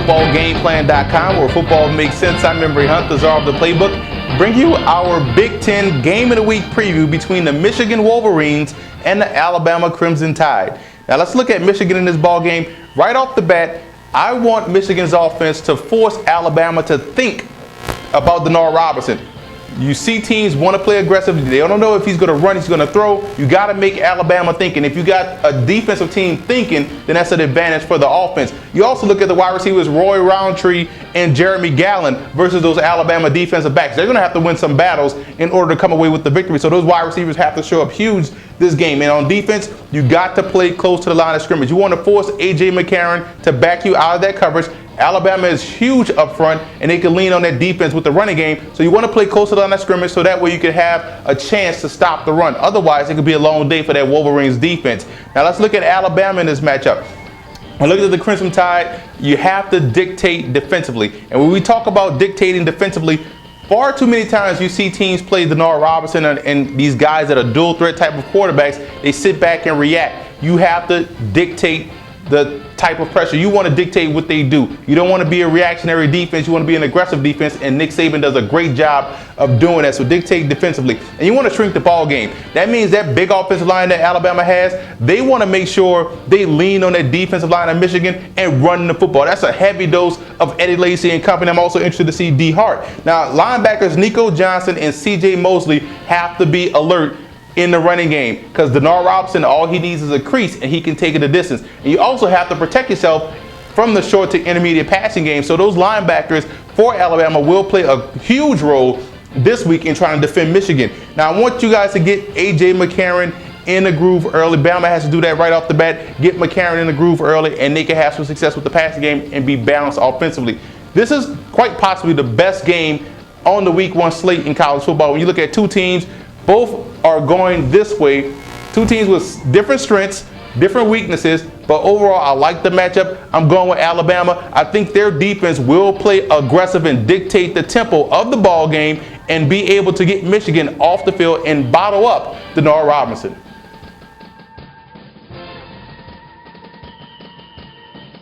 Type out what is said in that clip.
footballgameplan.com, where football makes sense. I'm Embry Hunt, the czar of the playbook. Bring you our Big Ten Game of the Week preview between the Michigan Wolverines and the Alabama Crimson Tide. Now let's look at Michigan in this ball game. Right off the bat, I want Michigan's offense to force Alabama to think about Denard Robinson. You see teams want to play aggressive. They don't know if he's going to run, he's going to throw. You got to make Alabama thinking. If you got a defensive team thinking, then that's an advantage for the offense. You also look at the wide receivers, Roy Roundtree and Jeremy Gallen, versus those Alabama defensive backs. They're going to have to win some battles in order to come away with the victory. So those wide receivers have to show up huge this game. And on defense, you got to play close to the line of scrimmage. You want to force A.J. McCarron to back you out of that coverage. Alabama is huge up front, and they can lean on that defense with the running game. So you want to play close to the line of scrimmage so that way you can have a chance to stop the run. Otherwise, it could be a long day for that Wolverines defense. Now let's look at Alabama in this matchup. And look at the Crimson Tide. You have to dictate defensively. And when we talk about dictating defensively, far too many times you see teams play Denard Robinson and these guys that are dual threat type of quarterbacks. They sit back and react. You have to dictate the type of pressure. You want to dictate what they do. You don't want to be a reactionary defense. You want to be an aggressive defense, and Nick Saban does a great job of doing that. So dictate defensively. And you want to shrink the ball game. That means that big offensive line that Alabama has, they want to make sure they lean on that defensive line of Michigan and run the football. That's a heavy dose of Eddie Lacy and company. I'm also interested to see D. Hart. Now, linebackers Nico Johnson and C.J. Mosley have to be alert in the running game, because Denard Robinson, all he needs is a crease and he can take it a distance. And you also have to protect yourself from the short to intermediate passing game. So those linebackers for Alabama will play a huge role this week in trying to defend Michigan. Now I want you guys to get A.J. McCarron in the groove early. Bama has to do that right off the bat. Get McCarron in the groove early, and they can have some success with the passing game and be balanced offensively. This is quite possibly the best game on the week one slate in college football. When you look at two teams, both are going this way. Two teams with different strengths, different weaknesses, but overall, I like the matchup. I'm going with Alabama. I think their defense will play aggressive and dictate the tempo of the ball game and be able to get Michigan off the field and bottle up Denard Robinson.